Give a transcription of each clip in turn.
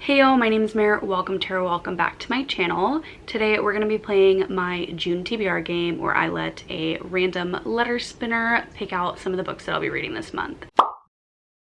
Hey y'all, my name is Mare. Welcome to or welcome back to my channel. Today we're going to be playing my June TBR game where I let a random letter spinner pick out some of the books that I'll be reading this month.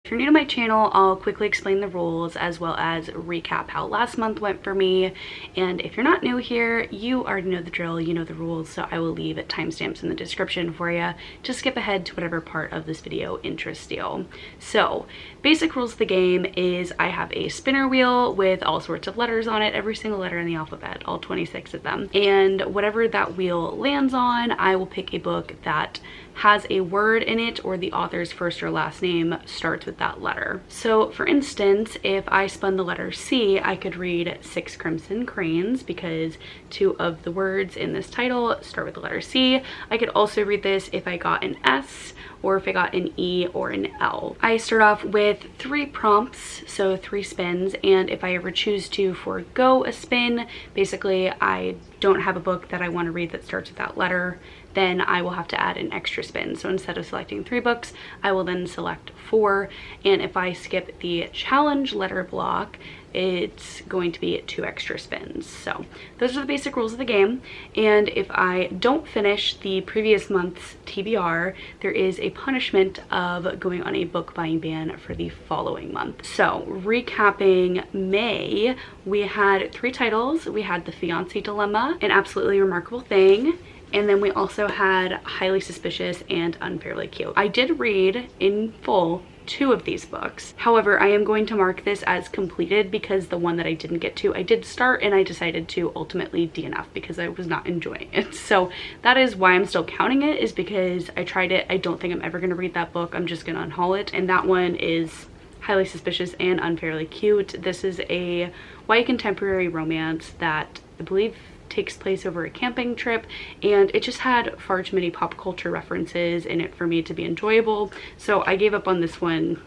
If you're new to my channel, I'll quickly explain the rules as well as recap how last month went for me. And if you're not new here, you already know the drill, you know the rules, so I will leave timestamps in the description for you to skip ahead to whatever part of this video interests you. So, basic rules of the game is I have a spinner wheel with all sorts of letters on it, every single letter in the alphabet, all 26 of them. And whatever that wheel lands on, I will pick a book that has a word in it or the author's first or last name starts with that letter. So for instance, if I spun the letter C, I could read Six Crimson Cranes because two of the words in this title start with the letter C. I could also read this if I got an S or if I got an E or an L. I start off with 3 prompts, so 3 spins, and if I ever choose to forego a spin, basically I don't have a book that I want to read that starts with that letter, then I will have to add an extra spin. So instead of selecting 3 books, I will then select 4, and if I skip the challenge letter block, it's going to be 2 extra spins. So those are the basic rules of the game, and if I don't finish the previous month's TBR, there is a punishment of going on a book buying ban for the following month. So recapping May, we had 3 titles. We had The Fiancé Dilemma, An Absolutely Remarkable Thing, and then we also had Highly Suspicious and Unfairly Cute. I did read in full 2 of these books. However, I am going to mark this as completed because the one that I didn't get to, I did start and I decided to ultimately DNF because I was not enjoying it. So that is why I'm still counting it, is because I tried it. I don't think I'm ever going to read that book. I'm just going to unhaul it. And that one is Highly Suspicious and Unfairly Cute. This is a YA contemporary romance that I believe takes place over a camping trip, and it just had far too many pop culture references in it for me to be enjoyable, so I gave up on this one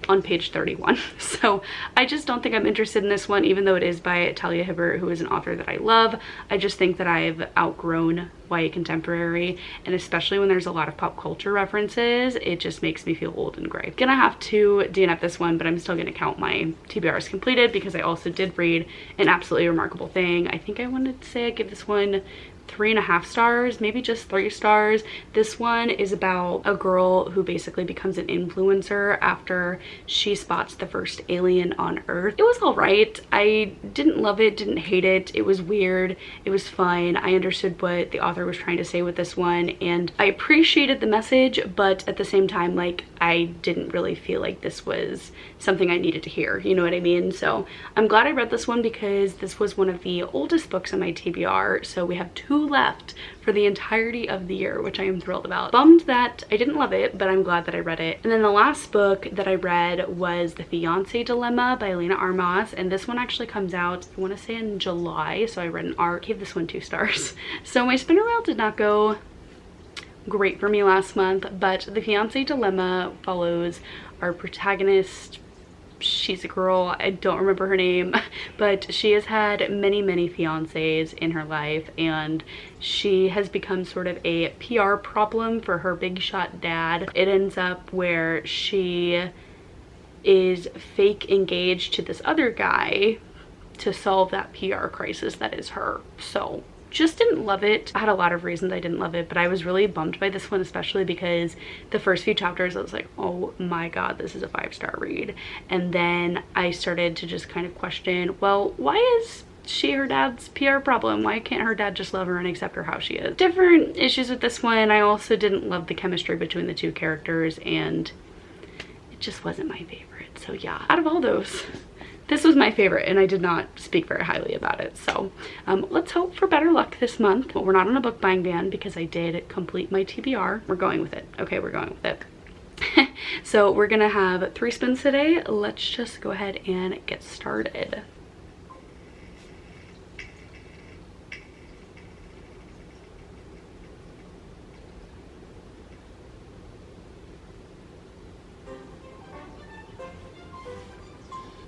on page 31. So I just don't think I'm interested in this one, even though it is by Talia Hibbert, who is an author that I love. I just think that I've outgrown YA contemporary, and especially when there's a lot of pop culture references, it just makes me feel old and gray. Gonna have to DNF this one, but I'm still gonna count my TBRs completed because I also did read An Absolutely Remarkable Thing. I think I wanted to say I give this one 3.5 stars, maybe just 3 stars. This one is about a girl who basically becomes an influencer after she spots the first alien on Earth. It was all right. I didn't love it, didn't hate it. It was weird. It was fun. I understood what the author was trying to say with this one, and I appreciated the message, but at the same time, like, I didn't really feel like this was something I needed to hear, you know what I mean? So I'm glad I read this one because this was one of the oldest books on my TBR, so we have 2 left for the entirety of the year, which I am thrilled about. Bummed that I didn't love it, but I'm glad that I read it. And then the last book that I read was The Fiancé Dilemma by Lena Armas, and this one actually comes out, I want to say in July, so I read an arc, gave this one 2 stars. So my spinner wheel did not go great for me last month, but The Fiancé Dilemma follows our protagonist. She's a girl, I don't remember her name, but she has had many fiancés in her life, and she has become sort of a PR problem for her big shot dad. It ends up where she is fake engaged to this other guy to solve that PR crisis that is her. So just didn't love it. I had a lot of reasons I didn't love it, but I was really bummed by this one, especially because the first few chapters I was like, oh my god, this is a 5-star read. And then I started to just kind of question, well, why is she her dad's PR problem? Why can't her dad just love her and accept her how she is? Different issues with this one. I also didn't love the chemistry between the 2 characters, and it just wasn't my favorite. So yeah, out of all those, this was my favorite, and I did not speak very highly about it. So let's hope for better luck this month. But we're not on a book buying ban because I did complete my TBR. We're going with it. Okay, we're going with it. So we're gonna have 3 spins today. Let's just go ahead and get started.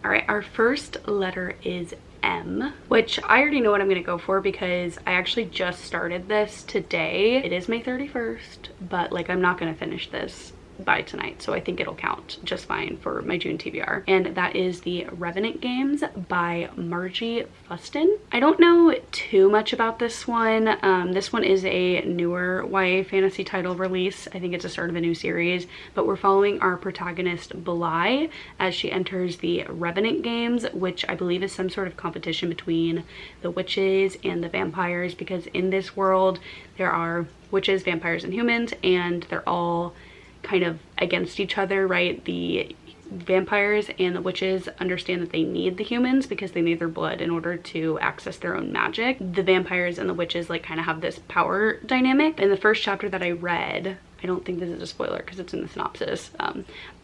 All right, our first letter is M, which I already know what I'm gonna go for because I actually just started this today. It is May 31st, but like I'm not gonna finish this by tonight, so I think it'll count just fine for my June TBR. And that is the Revenant games by Margie Fuston. I don't know too much about this one. This one is a newer YA fantasy title release. I think it's the start of a new series, but we're following our protagonist Belai as she enters the Revenant games, which I believe is some sort of competition between the witches and the vampires, because in this world there are witches, vampires, and humans, and they're all kind of against each other, right? The vampires and the witches understand that they need the humans because they need their blood in order to access their own magic. The vampires and the witches like kind of have this power dynamic. In the first chapter that I read, I don't think this is a spoiler because it's in the synopsis,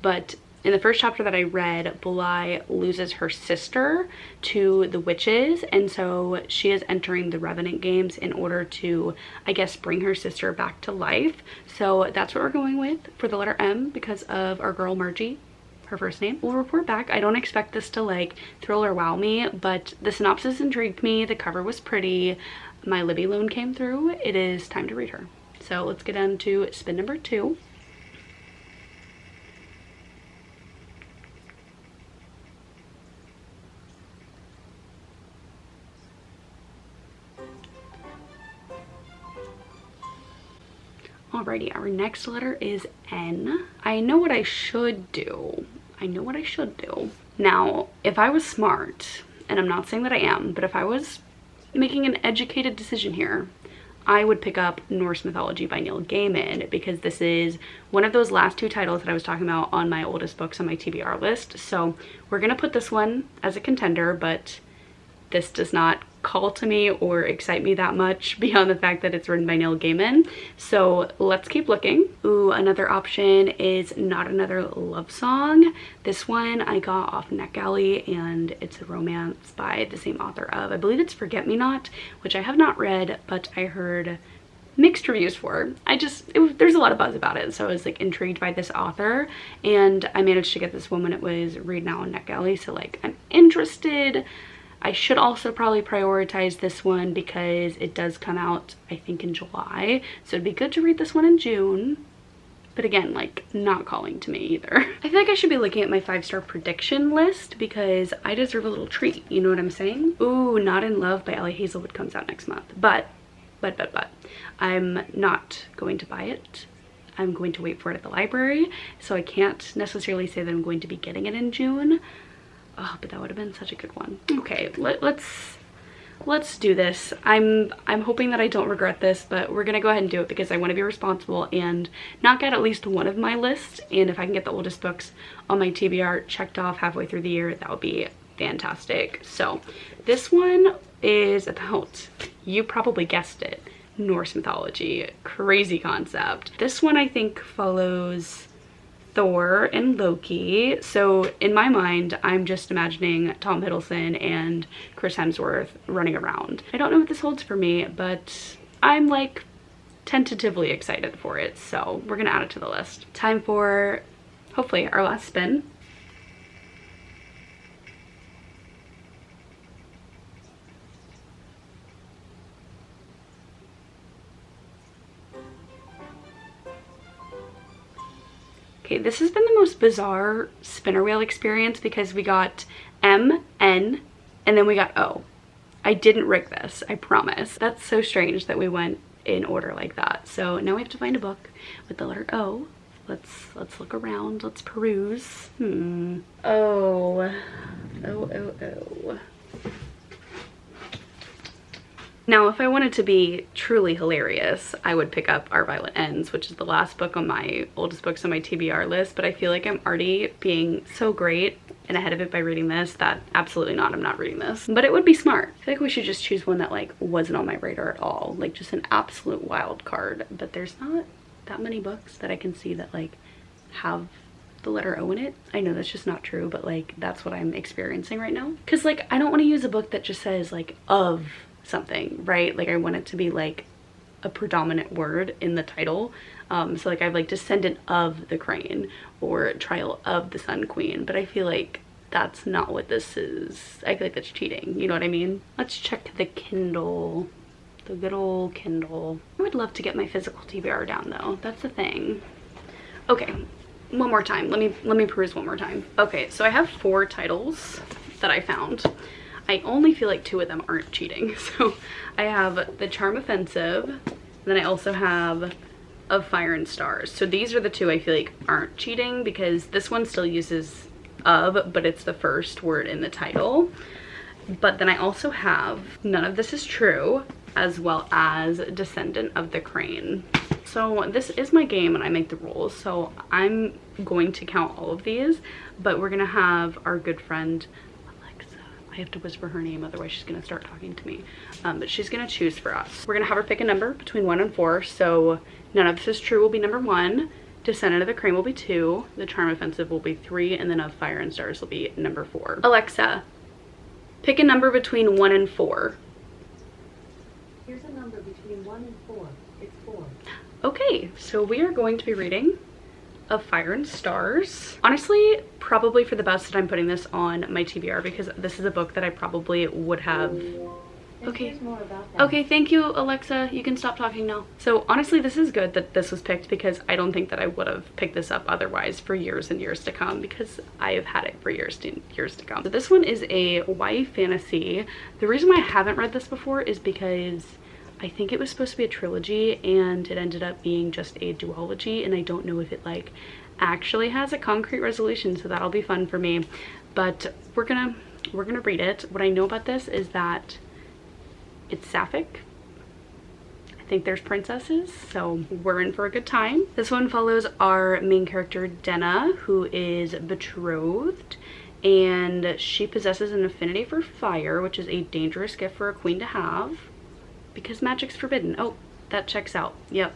but in the first chapter that I read, Belai loses her sister to the witches, and so she is entering the Revenant games in order to, I guess, bring her sister back to life. So that's what we're going with for the letter M because of our girl Margie, her first name. We'll report back. I don't expect this to like thrill or wow me, but the synopsis intrigued me. The cover was pretty. My Libby loan came through. It is time to read her. So let's get on to spin number 2. Alrighty, our next letter is N. I know what I should do. Now, if I was smart, and I'm not saying that I am, but if I was making an educated decision here, I would pick up Norse Mythology by Neil Gaiman, because this is one of those last 2 titles that I was talking about on my oldest books on my TBR list. So we're gonna put this one as a contender, but this does not call to me or excite me that much beyond the fact that it's written by Neil Gaiman. So let's keep looking. Ooh, another option is Not Another Love Song. This one I got off NetGalley, and it's a romance by the same author of, I believe it's Forget Me Not, which I have not read, but I heard mixed reviews for. There's a lot of buzz about it, so I was like intrigued by this author, and I managed to get this one when it was Read Now on NetGalley, so like I'm interested. I should also probably prioritize this one because it does come out, I think, in July. So it'd be good to read this one in June. But again, like, not calling to me either. I feel like I should be looking at my 5-star prediction list because I deserve a little treat. You know what I'm saying? Ooh, Not in Love by Ellie Hazelwood comes out next month. But, I'm not going to buy it. I'm going to wait for it at the library. So I can't necessarily say that I'm going to be getting it in June. Oh, but that would have been such a good one. Okay, let's do this. I'm hoping that I don't regret this, but we're gonna go ahead and do it because I want to be responsible and knock out at least one of my lists. And if I can get the oldest books on my TBR checked off halfway through the year, that would be fantastic. So this one is about, you probably guessed it, Norse mythology. Crazy concept. This one I think follows Thor and Loki. So in my mind, I'm just imagining Tom Hiddleston and Chris Hemsworth running around. I don't know what this holds for me, but I'm like tentatively excited for it. So we're gonna add it to the list. Time for hopefully our last spin. Okay, this has been the most bizarre spinner wheel experience because we got M, N, and then we got O. I didn't rig this, I promise. That's so strange that we went in order like that. So now we have to find a book with the letter O. Let's look around, let's peruse. O. Now, if I wanted to be truly hilarious, I would pick up Our Violet Ends, which is the last book on my oldest books on my TBR list, but I feel like I'm already being so great and ahead of it by reading this that absolutely not, I'm not reading this. But it would be smart. I feel like we should just choose one that like wasn't on my radar at all, like just an absolute wild card. But there's not that many books that I can see that like have the letter O in it. I know that's just not true, but like that's what I'm experiencing right now. Cause like I don't want to use a book that just says like of something, right? Like I want it to be like a predominant word in the title. So like I've like Descendant of the Crane or Trial of the Sun Queen, but I feel like that's not what this is. I feel like that's cheating, you know what I mean? Let's check the Kindle, the good old Kindle. I would love to get my physical TBR down though, that's the thing. Okay, one more time. Let me peruse one more time. Okay, so I have 4 titles that I found. I only feel like 2 of them aren't cheating. So I have The Charm Offensive, and then I also have Of Fire and Stars. So these are the 2 I feel like aren't cheating, because this one still uses of, but it's the first word in the title. But then I also have None of This Is True, as well as Descendant of the Crane. So this is my game and I make the rules, so I'm going to count all of these, but we're gonna have our good friend Alexa. I have to whisper her name, otherwise she's gonna start talking to me. But she's gonna choose for us. We're gonna have her pick a number between 1 and 4. So None of This Is True will be number 1, Descendant of the Crane will be 2, The Charm Offensive will be 3, and then Of Fire and Stars will be number 4. Alexa, pick a number between 1 and 4. Here's a number between 1 and 4. It's 4. Okay, so we are going to be reading Of Fire and Stars. Honestly, probably for the best that I'm putting this on my TBR, because this is a book that I probably would have... Okay. Okay, thank you, Alexa. You can stop talking now. So honestly, this is good that this was picked, because I don't think that I would have picked this up otherwise for years and years to come, because I have had it for years to come. So this one is a YA fantasy. The reason why I haven't read this before is because I think it was supposed to be a trilogy and it ended up being just a duology, and I don't know if it like actually has a concrete resolution, so that'll be fun for me. But we're gonna read it. What I know about this is that it's sapphic. I think there's princesses, so we're in for a good time. This one follows our main character Denna, who is betrothed, and she possesses an affinity for fire, which is a dangerous gift for a queen to have, because magic's forbidden. Oh, that checks out. Yep.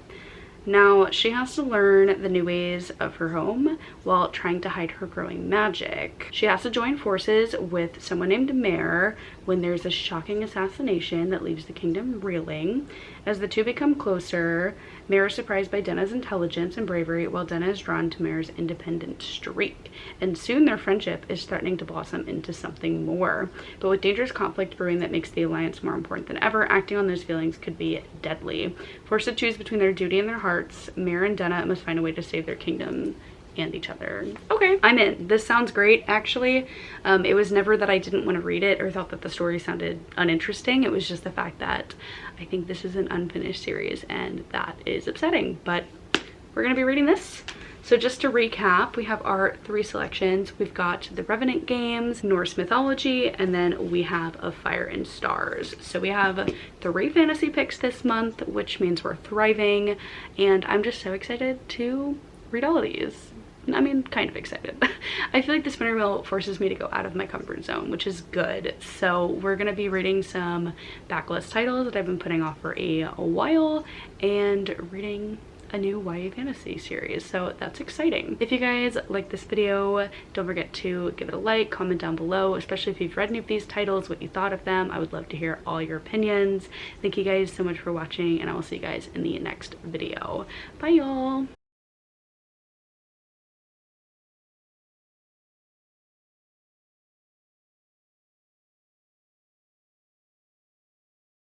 Now she has to learn the new ways of her home while trying to hide her growing magic. She has to join forces with someone named Mare when there's a shocking assassination that leaves the kingdom reeling. As the two become closer, Mare is surprised by Denna's intelligence and bravery, while Denna is drawn to Mare's independent streak. And soon their friendship is threatening to blossom into something more. But with dangerous conflict brewing that makes the alliance more important than ever, acting on those feelings could be deadly. Forced to choose between their duty and their hearts, Mare and Denna must find a way to save their kingdom and each other. Okay, I'm in. This sounds great, actually. It was never that I didn't want to read it or thought that the story sounded uninteresting. It was just the fact that I think this is an unfinished series, and that is upsetting, but we're gonna be reading this. So just to recap, we have our 3 selections. We've got the Revenant games, Norse mythology, and then we have Of Fire and Stars. So we have 3 fantasy picks this month, which means we're thriving, and I'm just so excited to read all of these. I mean, kind of excited. I feel like the spinner wheel forces me to go out of my comfort zone, which is good. So we're gonna be reading some backlist titles that I've been putting off for a while, and reading a new YA fantasy series, so that's exciting. If you guys like this video, don't forget to give it a like, comment down below, especially if you've read any of these titles, what you thought of them. I would love to hear all your opinions. Thank you guys so much for watching, and I will see you guys in the next video. Bye y'all.